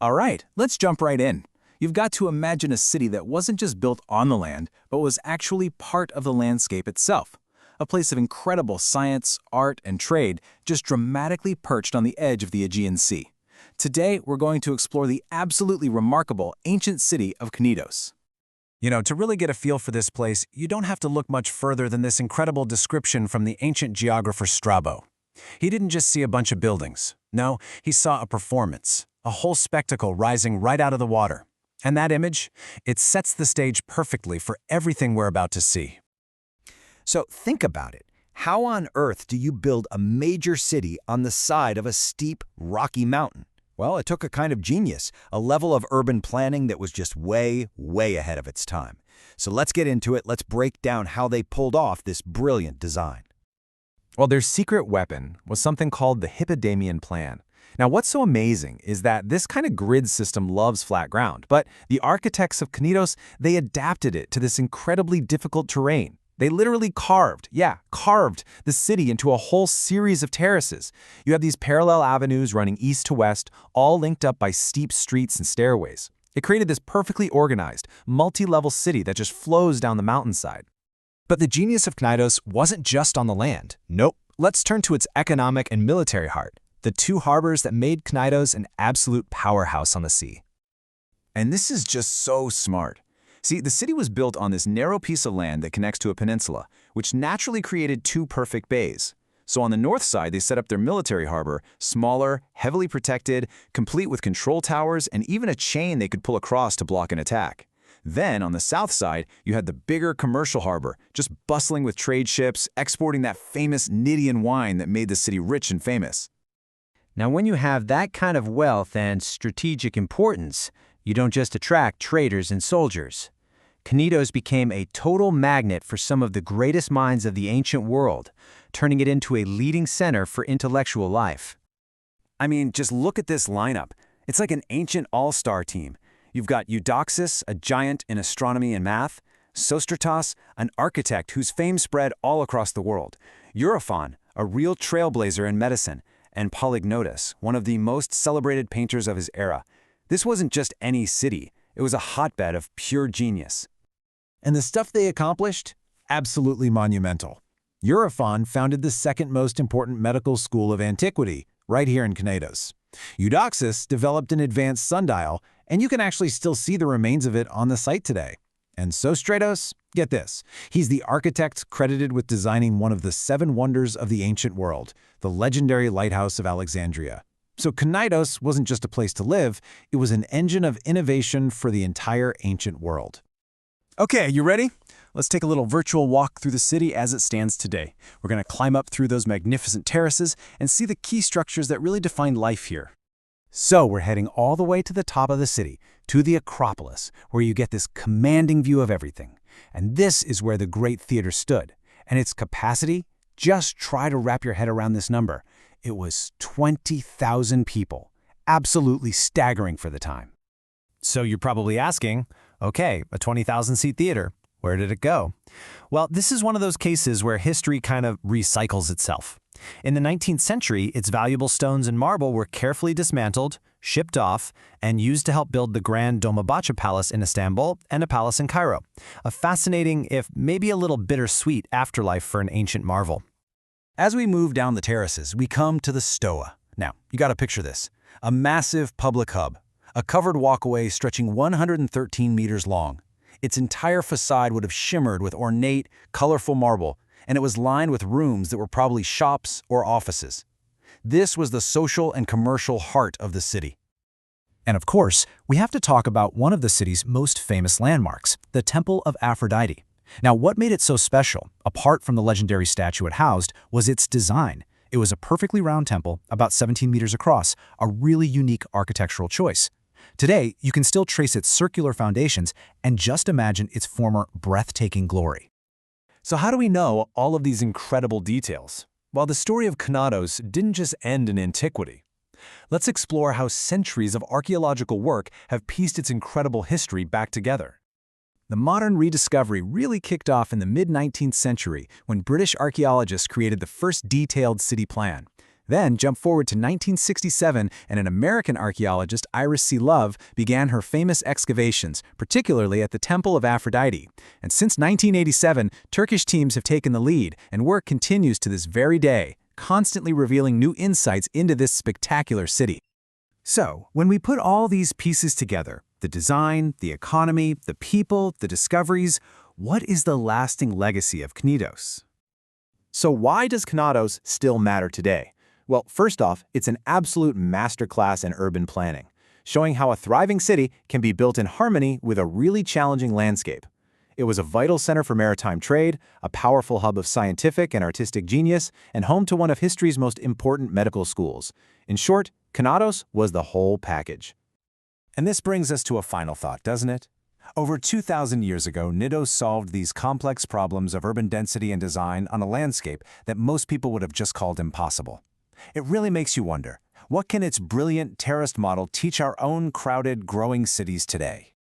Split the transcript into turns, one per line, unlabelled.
All right, let's jump right in. You've got to imagine a city that wasn't just built on the land, but was actually part of the landscape itself. A place of incredible science, art, and trade, just dramatically perched on the edge of the Aegean Sea. Today, we're going to explore the absolutely remarkable ancient city of Knidos.
To really get a feel for this place, you don't have to look much further than this incredible description from the ancient geographer Strabo. He didn't just see a bunch of buildings. No, he saw a performance, a whole spectacle rising right out of the water. And that image, it sets the stage perfectly for everything we're about to see.
So think about it. How on earth do you build a major city on the side of a steep, rocky mountain? Well, it took a kind of genius, a level of urban planning that was just way, way ahead of its time. So let's get into it. Let's break down how they pulled off this brilliant design.
Well, their secret weapon was something called the Hippodamian plan. Now, what's so amazing is that this kind of grid system loves flat ground, but the architects of Knidos, they adapted it to this incredibly difficult terrain. They literally carved the city into a whole series of terraces. You have these parallel avenues running east to west, all linked up by steep streets and stairways. It created this perfectly organized, multi-level city that just flows down the mountainside. But the genius of Knidos wasn't just on the land. Nope. Let's turn to its economic and military heart, the two harbors that made Knidos an absolute powerhouse on the sea.
And this is just so smart. See, the city was built on this narrow piece of land that connects to a peninsula, which naturally created two perfect bays. So on the north side, they set up their military harbor, smaller, heavily protected, complete with control towers and even a chain they could pull across to block an attack. Then, on the south side, you had the bigger commercial harbor, just bustling with trade ships, exporting that famous Cnidian wine that made the city rich and famous.
Now, when you have that kind of wealth and strategic importance, you don't just attract traders and soldiers. Knidos became a total magnet for some of the greatest minds of the ancient world, turning it into a leading center for intellectual life.
I mean, just look at this lineup. It's like an ancient all-star team. You've got Eudoxus, a giant in astronomy and math, Sostratos, an architect whose fame spread all across the world, Eudoxus, a real trailblazer in medicine, and Polygnotus, one of the most celebrated painters of his era. This wasn't just any city. It was a hotbed of pure genius.
And the stuff they accomplished? Absolutely monumental. Eudoxus founded the second most important medical school of antiquity, right here in Knidos. Eudoxus developed an advanced sundial, and you can actually still see the remains of it on the site today. And Sostratos, get this, he's the architect credited with designing one of the 7 wonders of the ancient world, the legendary Lighthouse of Alexandria. So Knidos wasn't just a place to live, it was an engine of innovation for the entire ancient world.
Okay, you ready? Let's take a little virtual walk through the city as it stands today. We're going to climb up through those magnificent terraces and see the key structures that really define life here.
So we're heading all the way to the top of the city, to the Acropolis, where you get this commanding view of everything. And this is where the great theater stood. And its capacity, just try to wrap your head around this number. It was 20,000 people. Absolutely staggering for the time. So you're probably asking, okay, a 20,000-seat theater, where did it go? Well, this is one of those cases where history kind of recycles itself. In the 19th century, its valuable stones and marble were carefully dismantled, shipped off, and used to help build the Grand Dolmabahce Palace in Istanbul and a palace in Cairo. A fascinating, if maybe a little bittersweet, afterlife for an ancient marvel.
As we move down the terraces, we come to the Stoa. Now, you got to picture this. A massive public hub, a covered walkway stretching 113 meters long. Its entire facade would have shimmered with ornate, colorful marble, and it was lined with rooms that were probably shops or offices. This was the social and commercial heart of the city.
And of course, we have to talk about one of the city's most famous landmarks, the Temple of Aphrodite. Now, what made it so special, apart from the legendary statue it housed, was its design. It was a perfectly round temple, about 17 meters across, a really unique architectural choice. Today, you can still trace its circular foundations and just imagine its former breathtaking glory.
So how do we know all of these incredible details? Well, the story of Knidos didn't just end in antiquity. Let's explore how centuries of archaeological work have pieced its incredible history back together. The modern rediscovery really kicked off in the mid-19th century when British archaeologists created the first detailed city plan.
Then jump forward to 1967, and an American archaeologist, Iris C. Love, began her famous excavations, particularly at the Temple of Aphrodite. And since 1987, Turkish teams have taken the lead, and work continues to this very day, constantly revealing new insights into this spectacular city. So, when we put all these pieces together, the design, the economy, the people, the discoveries, what is the lasting legacy of Knidos?
So why does Knidos still matter today? Well, first off, it's an absolute masterclass in urban planning, showing how a thriving city can be built in harmony with a really challenging landscape. It was a vital center for maritime trade, a powerful hub of scientific and artistic genius, and home to one of history's most important medical schools. In short, Knidos was the whole package. And this brings us to a final thought, doesn't it? Over 2,000 years ago, Knidos solved these complex problems of urban density and design on a landscape that most people would have just called impossible. It really makes you wonder, what can its brilliant terraced model teach our own crowded, growing cities today?